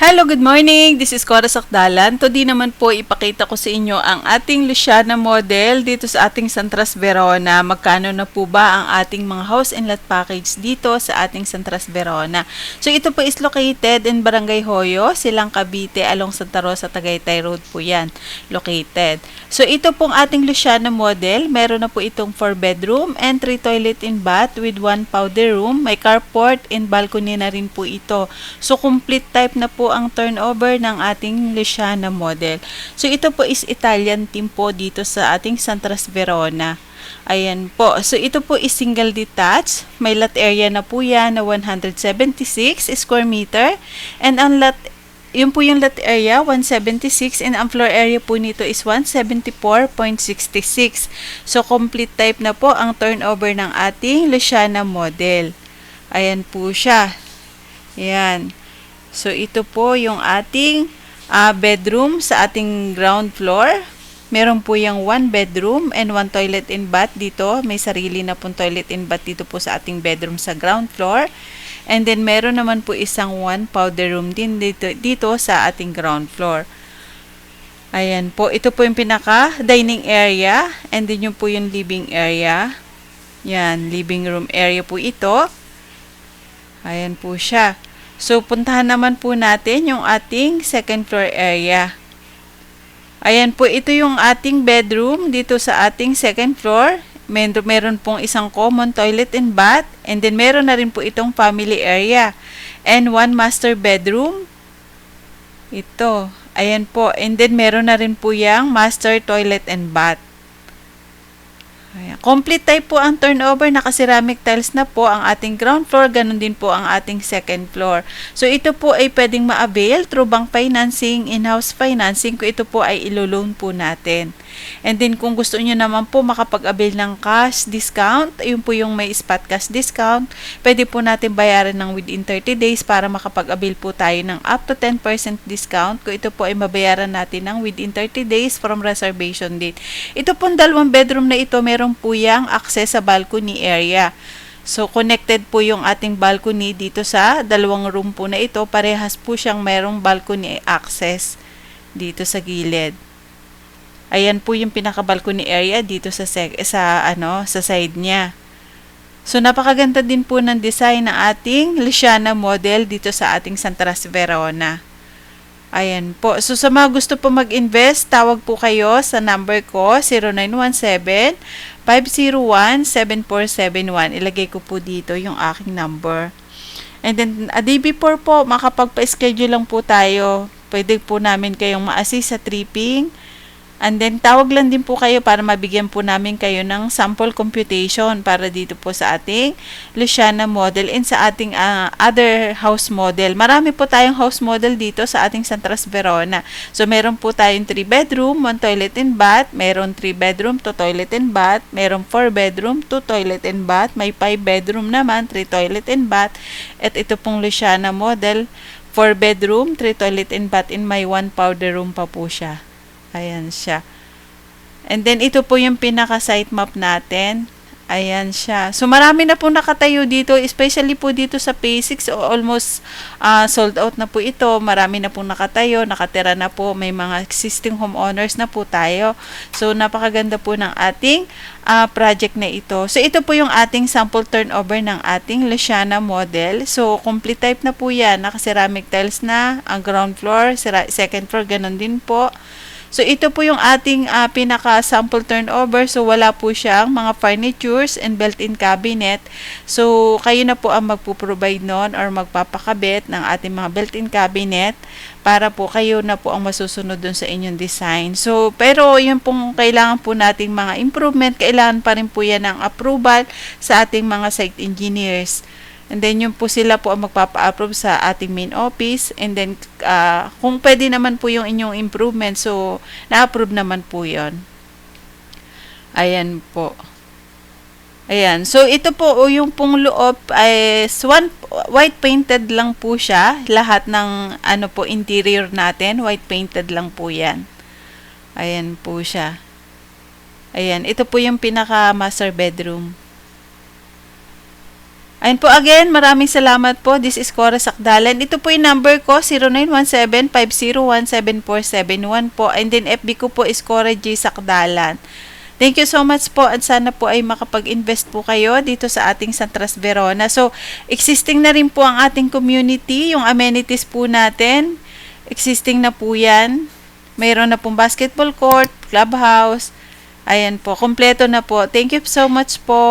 Hello, good morning! This is Cora Sakdalan. Today naman po ipakita ko sa inyo ang ating Luciana model dito sa ating Santras Verona. Magkano na po ba ang ating mga house and lot package dito sa ating Santras Verona. So ito po is located in Barangay Hoyo, Silang Cavite, along Santa Rosa, Tagaytay Road po yan located. So ito pong ating Luciana model, meron na po itong 4 bedroom and 3 toilet and bath with 1 powder room. May carport and balcony na rin po ito. So complete type na po ang turnover ng ating Luciana model. So ito po is Italian theme po dito sa ating Santras Verona. Ayan po. So ito po is single detached. May lot area na po yan na 176 square meter. And ang lot, yun po yung lot area, 176. And ang floor area po nito is 174.66. So complete type na po ang turnover ng ating Luciana model. Ayan po siya. Ayan. So, ito po yung ating bedroom sa ating ground floor. Meron po yung 1 bedroom and 1 toilet and bath dito. May sarili na pong toilet and bath dito po sa ating bedroom sa ground floor. And then, meron naman po isang 1 powder room din dito sa ating ground floor. Ayan po. Ito po yung pinaka dining area. And then, yung po yung living area. Yan, living room area po ito. Ayan po siya. So, puntahan naman po natin yung ating second floor area. Ayan po, ito yung ating bedroom dito sa ating second floor. Meron pong isang common toilet and bath. And then, meron na rin po itong family area. And 1 master bedroom. Ito. Ayan po. And then, meron na rin po yung master toilet and bath. Ayan. Complete type po ang turnover, naka-ceramic tiles na po ang ating ground floor, ganun din po ang ating second floor. So ito po ay pwedeng ma-avail through bank financing, in-house financing, kung ito po ay ilo-loan po natin. And then kung gusto niyo naman po makapag-avail ng cash discount, yun po yung may spot cash discount, pwede po natin bayaran ng within 30 days para makapag-avail po tayo ng up to 10% discount kung ito po ay mabayaran natin ng within 30 days from reservation date. Ito pong 2 bedroom na ito, meron po yung access sa balcony area. So, connected po yung ating balcony dito sa 2 room po na ito. Parehas po siyang merong balcony access dito sa gilid. Ayan po yung pinaka-balcony area dito sa side niya. So, napakaganda din po ng design ng ating Luciana model dito sa ating Santras Verona. Ayan po. So, sa mga gusto po mag-invest, tawag po kayo sa number ko, 0917-501-7471. Ilagay ko po dito yung aking number. And then, a day before po, makapagpa-schedule lang po tayo. Pwede po namin kayong ma-assist sa tripping. And then, tawag lang din po kayo para mabigyan po namin kayo ng sample computation para dito po sa ating Luciana model and sa ating other house model. Marami po tayong house model dito sa ating Santras Verona. So, meron po tayong 3 bedroom, 1 toilet and bath. Meron 3 bedroom, 2 toilet and bath. Meron 4 bedroom, 2 toilet and bath. May 5 bedroom naman, 3 toilet and bath. At ito pong Luciana model, 4 bedroom, 3 toilet and bath, and may 1 powder room pa po siya. Ayan siya. And then, ito po yung pinaka-site map natin. Ayan siya. So, marami na po nakatayo dito, especially po dito sa Phase 6. Almost sold out na po ito. Marami na po nakatayo, nakatira na po. May mga existing homeowners na po tayo. So, napakaganda po ng ating project na ito. So, ito po yung ating sample turnover ng ating Luciana model. So, complete type na po yan. Naka-ceramic tiles na. Ang ground floor, second floor, ganun din po. So, ito po yung ating pinaka-sample turnover. So, wala po siyang mga furnitures and built-in cabinet. So, kayo na po ang magpo-provide nun or magpapakabit ng ating mga built-in cabinet para po kayo na po ang masusunod dun sa inyong design. So, pero yun pong kailangan po nating mga improvement. Kailangan pa rin po yan ng approval sa ating mga site engineers. And then, yun po sila po ang magpapa-approve sa ating main office. And then, kung pwede naman po yung inyong improvement, so, na-approve naman po yun. Ayan po. Ayan. So, ito po, yung pong loob ay white painted lang po siya. Lahat ng, interior natin, white painted lang po yan. Ayan po siya. Ayan. Ito po yung pinaka-master bedroom. Ayun po again, maraming salamat po. This is Cora Sakdalan. Ito po yung number ko, 0917-501-7471 po. And then FB ko po is Cora J. Sakdalan. Thank you so much po at sana po ay makapag-invest po kayo dito sa ating Santras Verona. So, existing na rin po ang ating community, yung amenities po natin. Existing na po yan. Mayroon na pong basketball court, clubhouse. Ayan po, kompleto na po. Thank you so much po.